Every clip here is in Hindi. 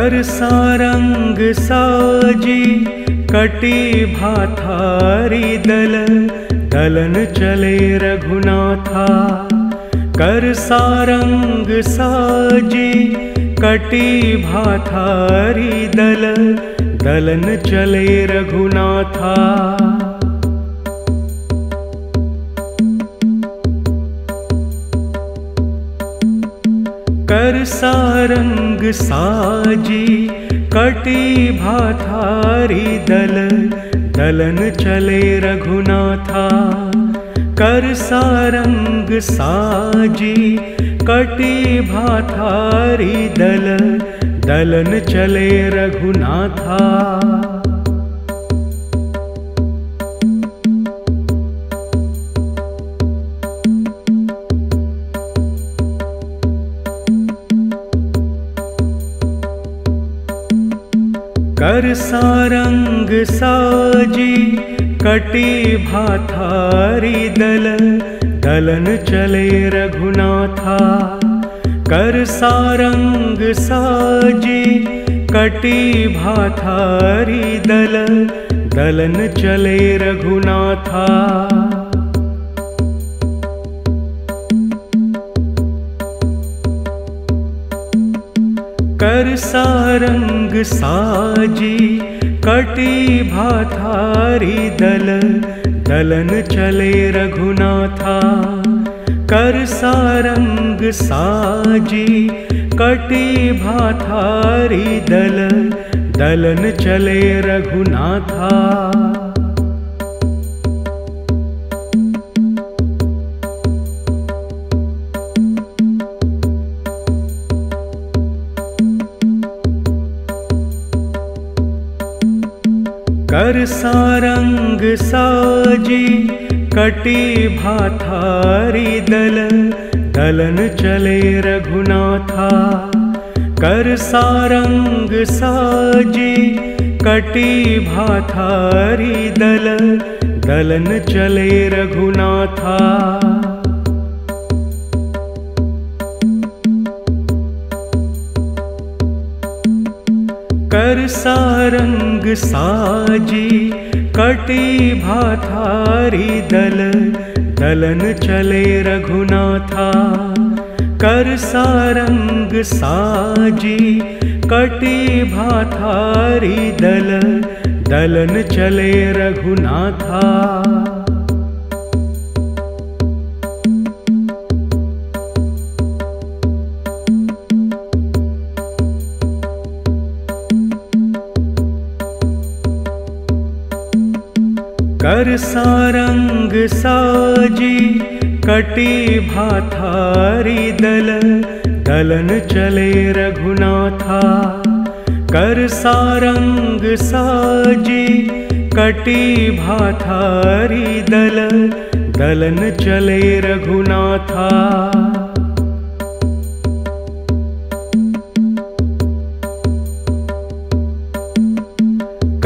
कर सारंग साजी कटी भाथारी दल, दलन चले रघुनाथा। कर सारंग साजी कटी भाथारी दल, दलन चले रघुनाथा। कर सारंग साजी कटी भाथारी दल, दलन चले रघुनाथा। कर सारंग साजी कटी भाथारी दल, दलन चले रघुनाथा। कर सारंग साजी कटी भाथारी दल, दलन चले रघुनाथा। कर सारंग साजी कटी भाथारी दल, दलन चले रघुनाथा। कर सारंग साजी कटी भाथारी दल, दलन चले रघुनाथा। कर सारंग साजी कटी भाथारी दल, दलन चले रघुनाथा। कर सारंग साजी कटी भाथारी दल, दलन चले रघुनाथा। कर सारंग साजी कटी भाथारी दल, दलन चले रघुनाथा। कर सारंग साजी कटी भाथारी दल, दलन चले रघुनाथा। कर सारंग साजी कटी भाथारी दल, दलन चले रघुनाथा। कर सारंग साजी कटी भाथारी दल, दलन चले रघुनाथा। कर सारंग साजी कटी भाथारी दल, दलन चले रघुनाथा।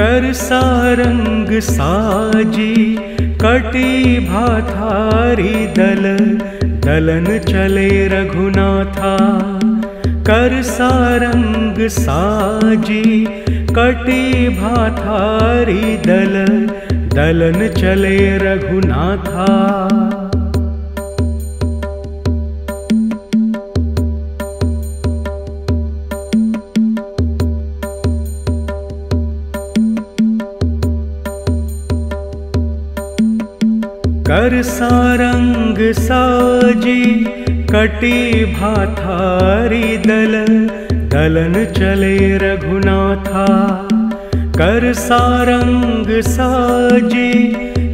कर सारंग साजी कटी भाथारी दल, दलन चले रघुनाथा। कर सारंग साजी कटी भाथारी दल, दलन चले रघुनाथा। कर सारंग साजी कटी भाथारी दल, दलन चले रघुनाथा। कर सारंग साजी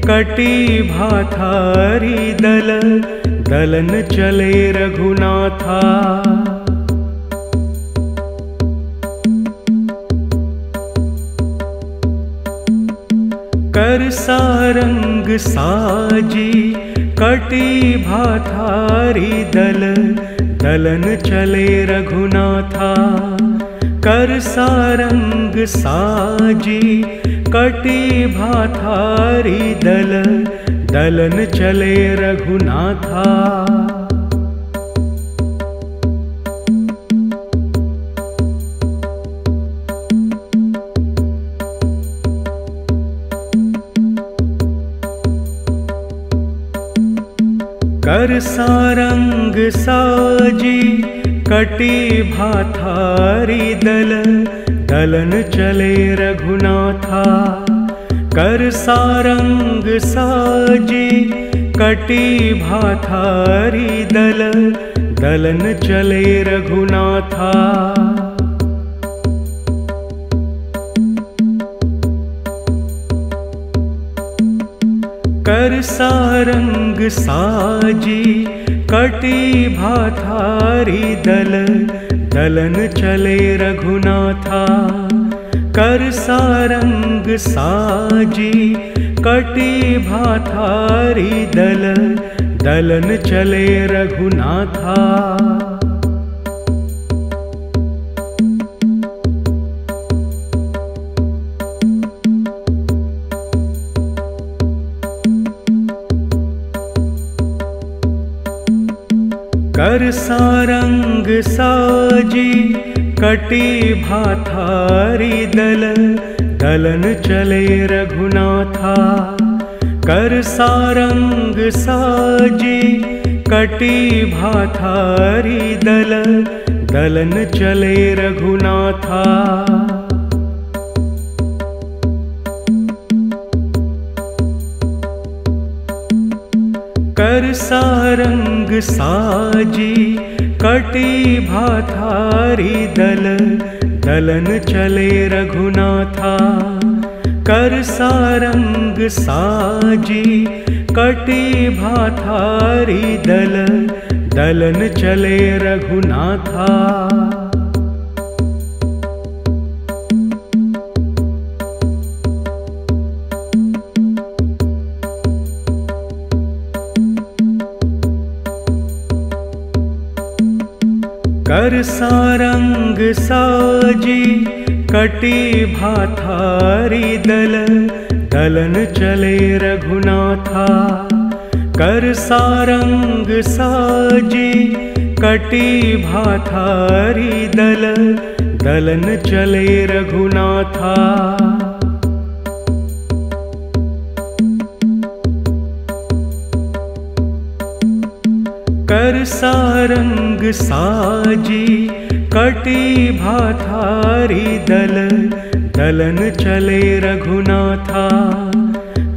कटी भाथारी दल, दलन चले रघुनाथा। कर सारंग साजी कटी भाथारी दल, दलन चले रघुनाथा। कर सारंग साजी कटी भाथारी दल, दलन चले रघुनाथा। कर सारंग साजी कटी भाथारी दल, दलन चले रघुनाथा। कर सारंग साजी कटी भाथारी दल, दलन चले रघुनाथा। कर सारंग साजी कटी भाथारी दल, दलन चले रघुनाथा। कर सारंग साजी कटी भाथारी दल, दलन चले रघुनाथा। कर सारंग साजी कटी भाथारी दल, दलन चले रघुनाथा। कर सारंग साजी कटी भाथारी दल, दलन चले रघुनाथा। कर सारंग साजी कटी भाथारी दल, दलन चले रघुनाथा। कर सारंग साजी कटी भाथारी दल, दलन चले रघुनाथा। कर सारंग साजी कटी भाथारी दल, दलन चले रघुनाथा। कर सारंग साजी कटी भाथारी दल, दलन चले रघुनाथा। कर सारंग साजी कटी भाथारी दल, दलन चले रघुनाथा।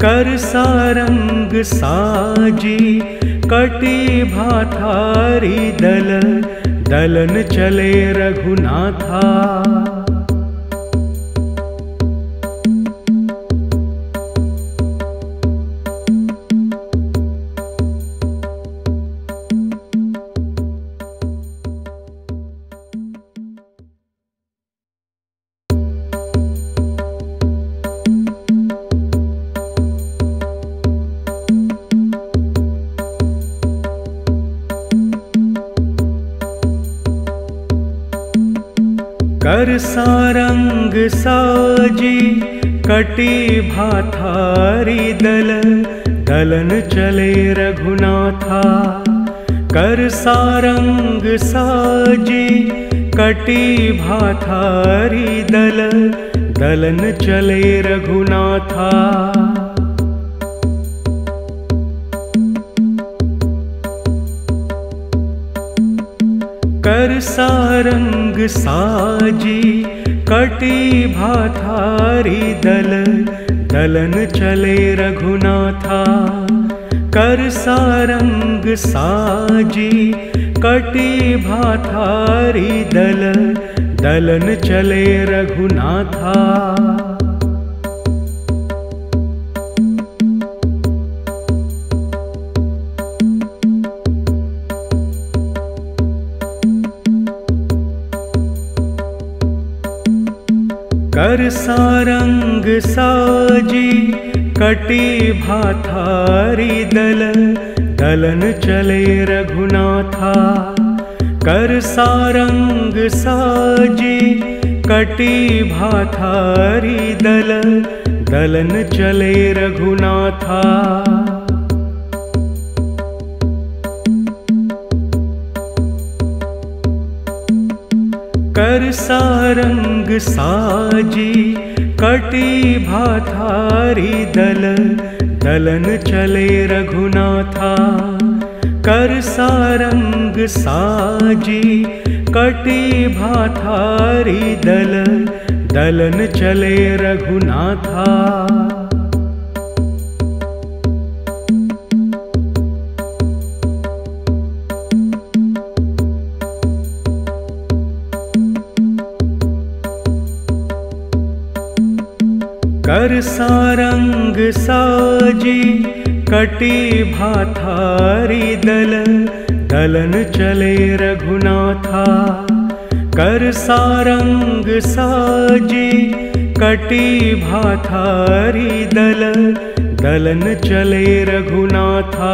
कर सारंग साजी कटी भाथारी दल, दलन चले रघुनाथा। कर सारंग साजी कटी भाथारी दल, दलन चले रघुनाथा। कर सारंग साजी कटी भाथारी दल, दलन चले रघुनाथा। कर सारंग साजी कटी भाथारी दल, दलन चले रघुनाथा। कर सारंग साजी कटी भाथारी दल, दलन चले रघुनाथा। कर सारंग साजी कटी भाथारी दल, दलन चले रघुनाथा। कर सारंग साजी कटी भाथारी दल, दलन चले रघुनाथा। कर सारंग साजी कटी भाथारी दल, दलन चले रघुनाथा। कर सारंग साजी कटी भाथारी दल, दलन चले रघुनाथा। कर सारंग साजी कटी भाथारी दल, दलन चले रघुनाथा। कर सारंग साजी कटी भाथारी दल, दलन चले रघुनाथा।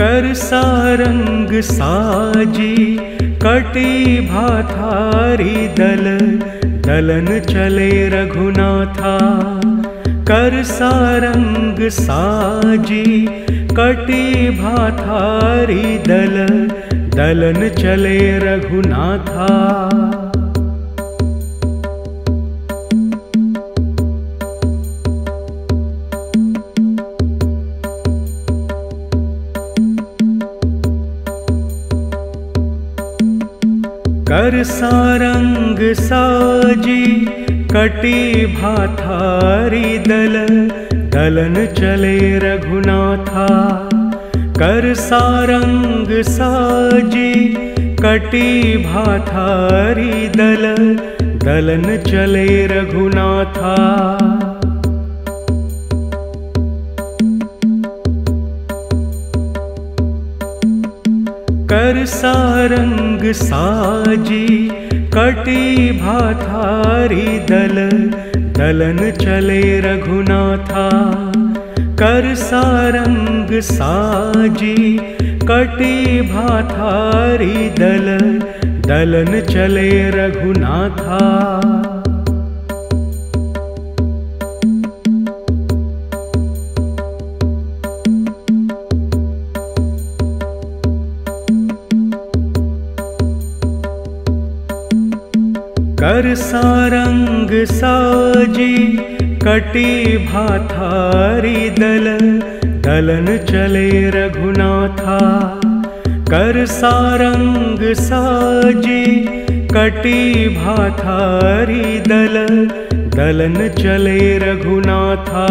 कर सारंग साजी कटी भाथारी दल, दलन चले रघुनाथा। कर सारंग साजी कटी भाथारी दल, दलन चले रघुनाथा। कर सारंग साजी कटी भाथारी दल, दलन चले रघुनाथा। कर सारंग साजी कटी भाथारी दल, दलन चले रघुनाथा। कर सारंग साजी कटी भाथारी दल, दलन चले रघुनाथा। कर सारंग साजी कटी भाथारी दल, दलन चले रघुनाथा। कर सारंग साजी कटी भाथारी दल, दलन चले रघुनाथा। कर सारंग साजी कटी भाथारी दल, दलन चले रघुनाथा।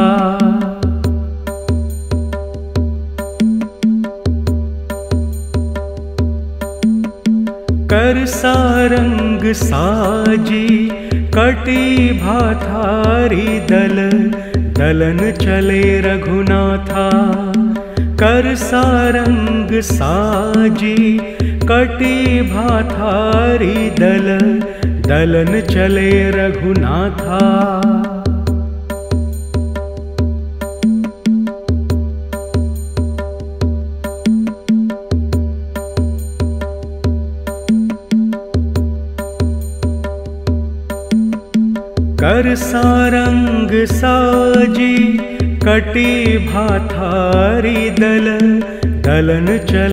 कर सारंग साजी कटी भाथारी दल, दलन चले रघुनाथा। कर सारंग साजी कटी भाथारी दल, दलन चले रघुनाथा। कर सारंग साजी कटी भाथारी दल, दलन चले